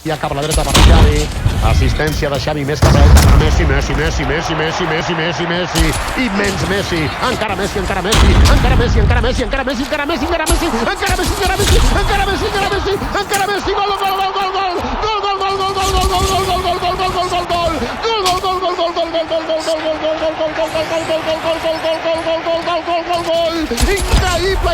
Ja cap a la dreta per Xavi, assistència de Xavi més cap a dreta per Messi, immens Messi, encara Messi, encara Messi, encara Messi, encara Messi, encara Messi, encara Messi, encara Messi, encara Messi, encara Messi, encara Messi, encara Messi, encara Messi, gol, gol, gol, gol, gol, gol, gol, gol, gol, gol, gol, gol, gol, gol, gol, gol, gol, gol,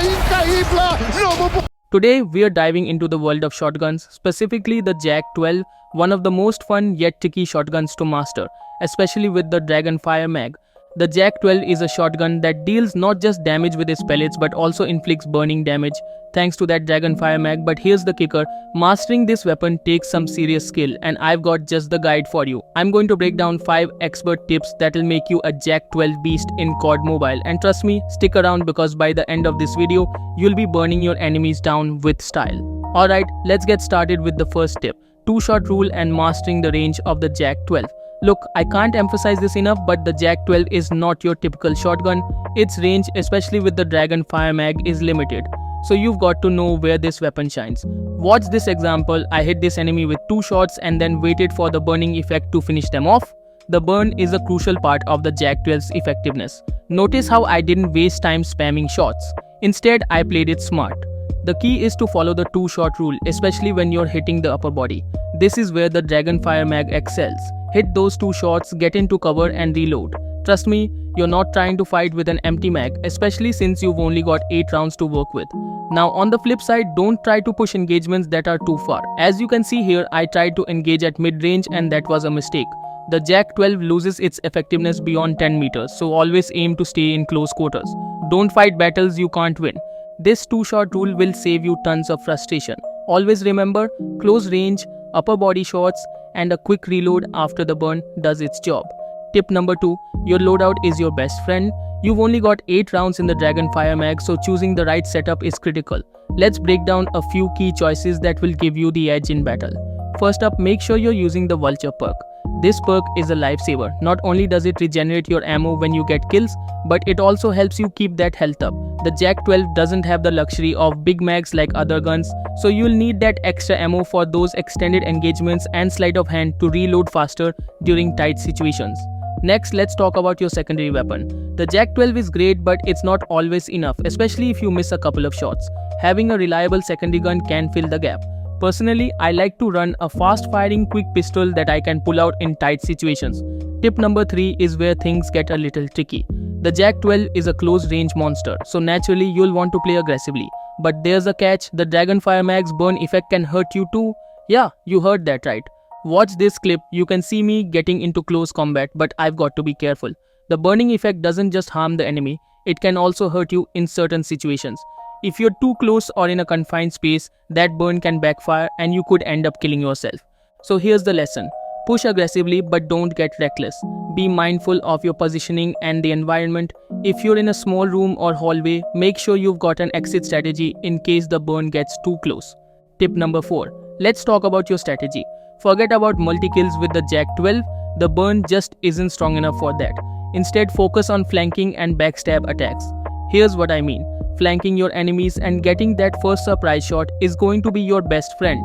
increïble, no m'ho puc. Today, we are diving into the world of shotguns, specifically the JAK-12, one of the most fun yet tricky shotguns to master, especially with the Dragonfire mag. The JAK-12 is a shotgun that deals not just damage with its pellets but also inflicts burning damage thanks to that Dragonfire mag. But here's the kicker, mastering this weapon takes some serious skill, and I've got just the guide for you. I'm going to break down 5 expert tips that'll make you a JAK-12 beast in COD Mobile, and trust me, stick around because by the end of this video, you'll be burning your enemies down with style. Alright, let's get started with the first tip, 2-shot rule and mastering the range of the JAK-12. Look, I can't emphasize this enough, but the JAK-12 is not your typical shotgun. Its range, especially with the Dragonfire mag, is limited. So you've got to know where this weapon shines. Watch this example. I hit this enemy with 2 shots and then waited for the burning effect to finish them off. The burn is a crucial part of the JAK-12's effectiveness. Notice how I didn't waste time spamming shots. Instead, I played it smart. The key is to follow the 2-shot rule, especially when you're hitting the upper body. This is where the Dragonfire mag excels. Hit those 2 shots, get into cover and reload. Trust me, you're not trying to fight with an empty mag, especially since you've only got 8 rounds to work with. Now on the flip side, don't try to push engagements that are too far. As you can see here, I tried to engage at mid-range and that was a mistake. The JAK-12 loses its effectiveness beyond 10 meters, so always aim to stay in close quarters. Don't fight battles you can't win. This 2-shot rule will save you tons of frustration. Always remember, close range, upper body shots, and a quick reload after the burn does its job. Tip number 2, your loadout is your best friend. You've only got 8 rounds in the Dragonfire mag, so choosing the right setup is critical. Let's break down a few key choices that will give you the edge in battle. First up, make sure you're using the Vulture perk. This perk is a lifesaver. Not only does it regenerate your ammo when you get kills, but it also helps you keep that health up. The JAK-12 doesn't have the luxury of big mags like other guns, so you'll need that extra ammo for those extended engagements and sleight of hand to reload faster during tight situations. Next, let's talk about your secondary weapon. The JAK-12 is great, but it's not always enough, especially if you miss a couple of shots. Having a reliable secondary gun can fill the gap. Personally, I like to run a fast-firing quick pistol that I can pull out in tight situations. Tip number 3 is where things get a little tricky. The JAK-12 is a close-range monster, so naturally you'll want to play aggressively. But there's a catch, the Dragonfire mag's burn effect can hurt you too. Yeah, you heard that right. Watch this clip, you can see me getting into close combat, but I've got to be careful. The burning effect doesn't just harm the enemy, it can also hurt you in certain situations. If you're too close or in a confined space, that burn can backfire and you could end up killing yourself. So here's the lesson. Push aggressively but don't get reckless. Be mindful of your positioning and the environment. If you're in a small room or hallway, make sure you've got an exit strategy in case the burn gets too close. Tip number 4. Let's talk about your strategy. Forget about multi-kills with the JAK-12, the burn just isn't strong enough for that. Instead, focus on flanking and backstab attacks. Here's what I mean. Flanking your enemies and getting that first surprise shot is going to be your best friend.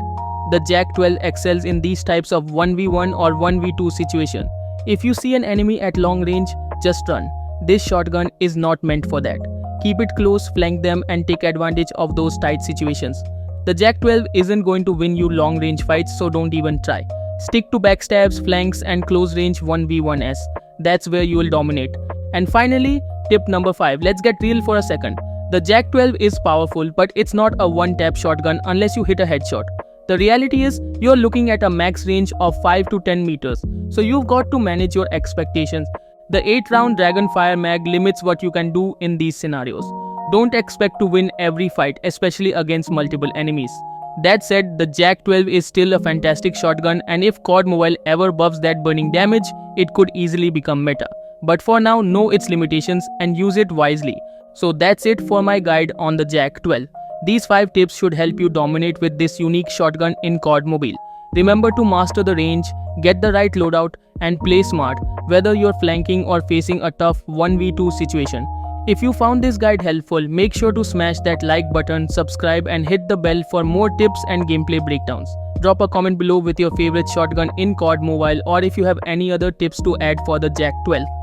The JAK-12 excels in these types of 1v1 or 1v2 situation. If you see an enemy at long range, just run. This shotgun is not meant for that. Keep it close, flank them and take advantage of those tight situations. The JAK-12 isn't going to win you long range fights, so don't even try. Stick to backstabs, flanks and close range 1v1s. That's where you will dominate. And finally, tip number 5. Let's get real for a second. The JAK-12 is powerful, but it's not a one-tap shotgun unless you hit a headshot. The reality is, you're looking at a max range of 5 to 10 meters, so you've got to manage your expectations. The 8-round Dragonfire mag limits what you can do in these scenarios. Don't expect to win every fight, especially against multiple enemies. That said, the JAK-12 is still a fantastic shotgun, and if COD Mobile ever buffs that burning damage, it could easily become meta. But for now, know its limitations and use it wisely. So that's it for my guide on the JAK-12. These 5 tips should help you dominate with this unique shotgun in COD Mobile. Remember to master the range, get the right loadout, and play smart, whether you're flanking or facing a tough 1v2 situation. If you found this guide helpful, make sure to smash that like button, subscribe and hit the bell for more tips and gameplay breakdowns. Drop a comment below with your favorite shotgun in COD Mobile or if you have any other tips to add for the JAK-12.